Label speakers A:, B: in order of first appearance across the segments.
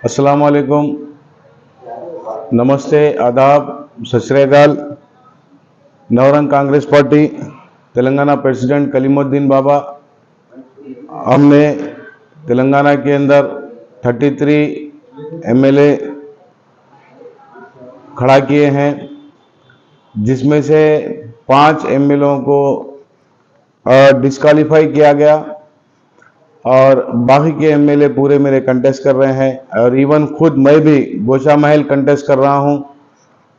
A: अस्सलाम वालेकुम, नमस्ते, आदाब, सत श्री अकाल। नवरंग कांग्रेस पार्टी तेलंगाना प्रेसिडेंट कलीमुद्दीन बाबा, हमने तेलंगाना के अंदर 33 एमएलए खड़ा किए हैं, जिसमें से 5 एमएलए को डिस्क्वालीफाई किया गया और बाकी के एमएलए पूरे मेरे कंटेस्ट कर रहे हैं। और इवन खुद मैं भी गोशा महल कंटेस्ट कर रहा हूं।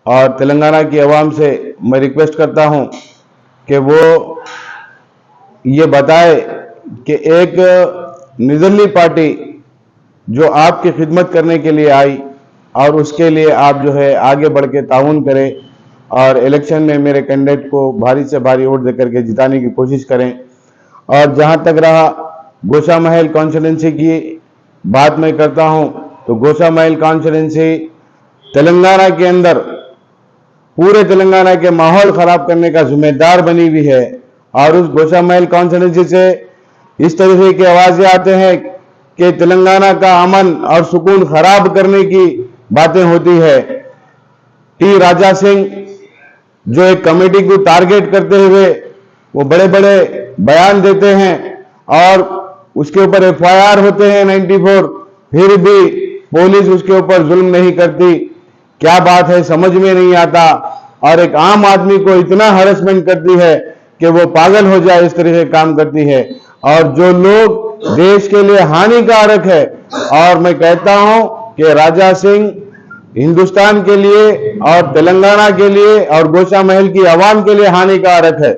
A: और तेलंगाना की आवाम से मैं रिक्वेस्ट करता हूं कि वो ये बताए कि एक निर्दलीय पार्टी जो आपकी खिदमत करने के लिए आई और उसके लिए आप जो है आगे बढ़ के ताउन करें और इलेक्शन में मेरे कैंडिडेट को भारी से भारी वोट देकर के जिताने की कोशिश करें। और जहां तक रहा गोशा महल कॉन्स्टिट्यूंसी की बात मैं करता हूं, तो गोशा महल कॉन्स्टिट्यूंसी तेलंगाना के अंदर पूरे तेलंगाना के माहौल खराब करने का जिम्मेदार बनी हुई है। और उस गोशा महल कॉन्स्टिट्यूंसी से इस तरह के आवाजें आते हैं कि तेलंगाना का अमन और सुकून खराब करने की बातें होती है। टी राजा सिंह जो एक कमेटी को टारगेट करते हुए वो बड़े बड़े बयान देते हैं और उसके ऊपर एफआईआर होते हैं 94, फिर भी पुलिस उसके ऊपर जुल्म नहीं करती। क्या बात है, समझ में नहीं आता। और एक आम आदमी को इतना हरेसमेंट करती है कि वो पागल हो जाए, इस तरह से काम करती है। और जो लोग देश के लिए हानिकारक है, और मैं कहता हूं कि राजा सिंह हिंदुस्तान के लिए और तेलंगाना के लिए और गोशा महल की आवाम के लिए हानिकारक है,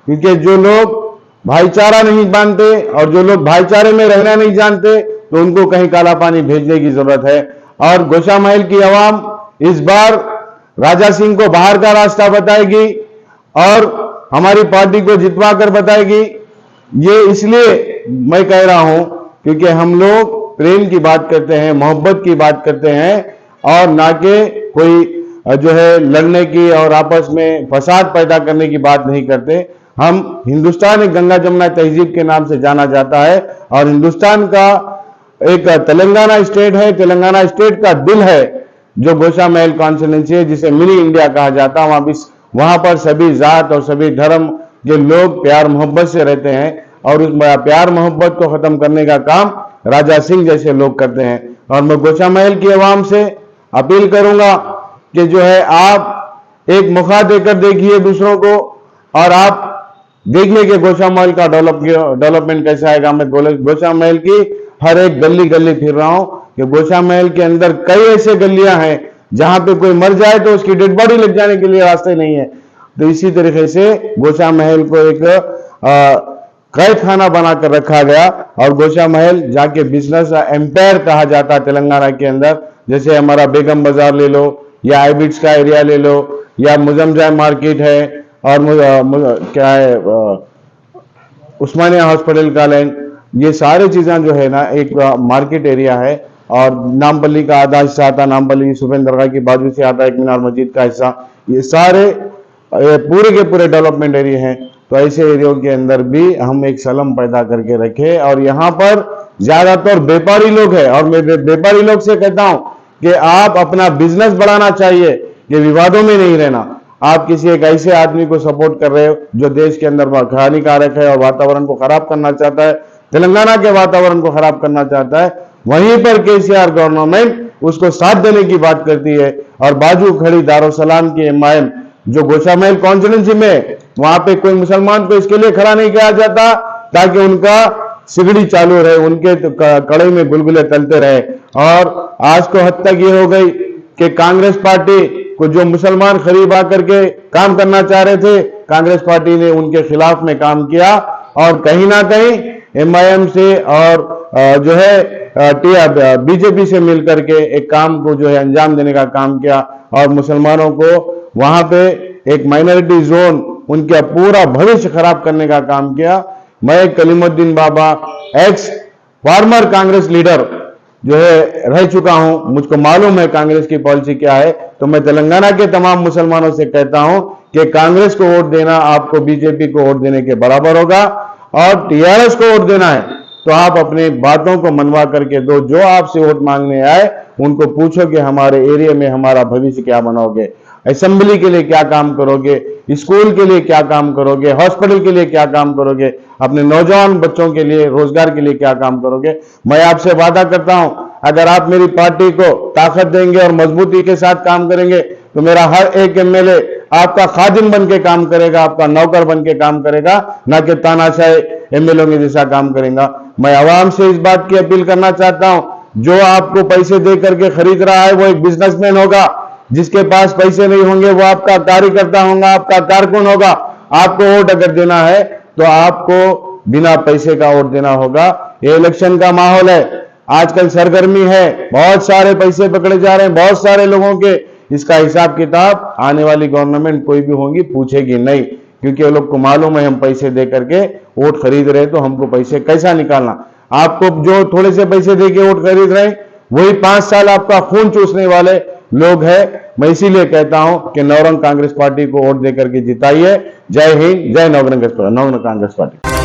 A: क्योंकि जो लोग भाईचारा नहीं मानते और जो लोग भाईचारे में रहना नहीं जानते, तो उनको कहीं काला पानी भेजने की जरूरत है। और गोशा महल की आवाम इस बार राजा सिंह को बाहर का रास्ता बताएगी और हमारी पार्टी को जितवा कर बताएगी। ये इसलिए मैं कह रहा हूं क्योंकि हम लोग प्रेम की बात करते हैं, मोहब्बत की बात करते हैं, और ना कि कोई जो है लड़ने की और आपस में फसाद पैदा करने की बात नहीं करते। हम हिंदुस्तान एक गंगा जमुना तहजीब के नाम से जाना जाता है और हिंदुस्तान का एक तेलंगाना स्टेट है, तेलंगाना स्टेट का दिल है जो गोशा महल कॉन्स्टिट्यूंसी है, जिसे मिनी इंडिया कहा जाता है। वहां पर सभी जात और सभी धर्म के लोग प्यार मोहब्बत से रहते हैं और उस प्यार मोहब्बत को खत्म करने का काम राजा सिंह जैसे लोग करते हैं। और मैं गोशा महल की आवाम से अपील करूंगा कि जो है आप एक मौका देकर देखिए दूसरों को, और आप देखिए कि गोशा महल का डेवलपमेंट कैसा आएगा। मैं गोशा महल की हर एक गली गली फिर रहा हूं कि गोशा महल के अंदर कई ऐसे गलियां हैं जहां पे कोई मर जाए तो उसकी डेड बॉडी ले जाने के लिए रास्ते नहीं है। तो इसी तरीके से गोशा महल को एक कैद खाना बनाकर रखा गया और गोशा महल जाके बिजनेस एम्पायर कहा जाता है तेलंगाना के अंदर। जैसे हमारा बेगम बाजार ले लो या आईबिट्स का एरिया ले लो या मुजम्जा मार्केट है और क्या है उस्मानिया हॉस्पिटल का लैंड, ये सारी चीजें जो है ना एक मार्केट एरिया है। और नामपल्ली का आधा हिस्सा आता है, नामपल्ली सुबेन दरगाह की बाजू से आता है एक मीनार मस्जिद का हिस्सा। ये सारे पूरे के पूरे डेवलपमेंट एरिया हैं। तो ऐसे एरियो के अंदर भी हम एक सलम पैदा करके रखे। और यहाँ पर ज्यादातर व्यापारी लोग हैं और मैं व्यापारी लोग से कहता हूं कि आप अपना बिजनेस बढ़ाना चाहिए, ये विवादों में नहीं रहना। आप किसी एक ऐसे आदमी को सपोर्ट कर रहे हो जो देश के अंदर हानिकारक है और वातावरण को खराब करना चाहता है, तेलंगाना के वातावरण को खराब करना चाहता है। वहीं पर केसीआर गवर्नमेंट उसको साथ देने की बात करती है और बाजू खड़ी दारुसलाम की एमआईएम जो गोशा महल कॉन्स्टिट्यूंसी में, वहां पे कोई मुसलमान को इसके लिए खड़ा नहीं किया जाता ताकि उनका सिगड़ी चालू रहे, उनके कड़े में गुलगुले तलते रहे। और आज को हद तक ये हो गई कि कांग्रेस पार्टी को जो मुसलमान करीब आकर के काम करना चाह रहे थे, कांग्रेस पार्टी ने उनके खिलाफ में काम किया और कहीं ना कहीं एमआईएम से और जो है बीजेपी से मिलकर के एक काम को जो है अंजाम देने का काम किया और मुसलमानों को वहां पे एक माइनॉरिटी जोन, उनका पूरा भविष्य खराब करने का काम किया। मैं कलीमुद्दीन बाबा एक्स फॉर्मर कांग्रेस लीडर जो है रह चुका हूं, मुझको मालूम है कांग्रेस की पॉलिसी क्या है। तो मैं तेलंगाना के तमाम मुसलमानों से कहता हूं कि कांग्रेस को वोट देना आपको बीजेपी को वोट देने के बराबर होगा और टीआरएस को वोट देना है तो आप अपने बातों को मनवा करके दो। जो आपसे वोट मांगने आए उनको पूछो कि हमारे एरिया में हमारा भविष्य क्या बनाओगे, असेंबली के लिए क्या काम करोगे, स्कूल के लिए क्या काम करोगे, हॉस्पिटल के लिए क्या काम करोगे, अपने नौजवान बच्चों के लिए रोजगार के लिए क्या काम करोगे। मैं आपसे वादा करता हूं, अगर आप मेरी पार्टी को ताकत देंगे और मजबूती के साथ काम करेंगे तो मेरा हर एक एमएलए आपका खादिम बन के काम करेगा, आपका नौकर बन के काम करेगा, ना कि तानाशाही एमएलए के जैसा काम करेगा। मैं आवाम से इस बात की अपील करना चाहता हूं, जो आपको पैसे दे करके खरीद रहा है वो एक बिजनेसमैन होगा, जिसके पास पैसे नहीं होंगे वो आपका कार्यकर्ता होगा, आपका कारकुन होगा। आपको वोट अगर देना है तो आपको बिना पैसे का वोट देना होगा। ये इलेक्शन का माहौल है, आजकल सरगर्मी है, बहुत सारे पैसे पकड़े जा रहे हैं, बहुत सारे लोगों के। इसका हिसाब किताब आने वाली गवर्नमेंट कोई भी होगी पूछेगी नहीं, क्योंकि वो लोग को मालूम है हम पैसे दे करके वोट खरीद रहे, तो हमको पैसे कैसा निकालना। आपको जो थोड़े से पैसे दे के वोट खरीद रहे हैं वही 5 साल आपका खून चूसने वाले लोग हैं। मैं इसीलिए कहता हूं कि नवरंग कांग्रेस पार्टी को वोट देकर के जिताइए। जय हिंद, जय नवरंग कांग्रेस पार्टी।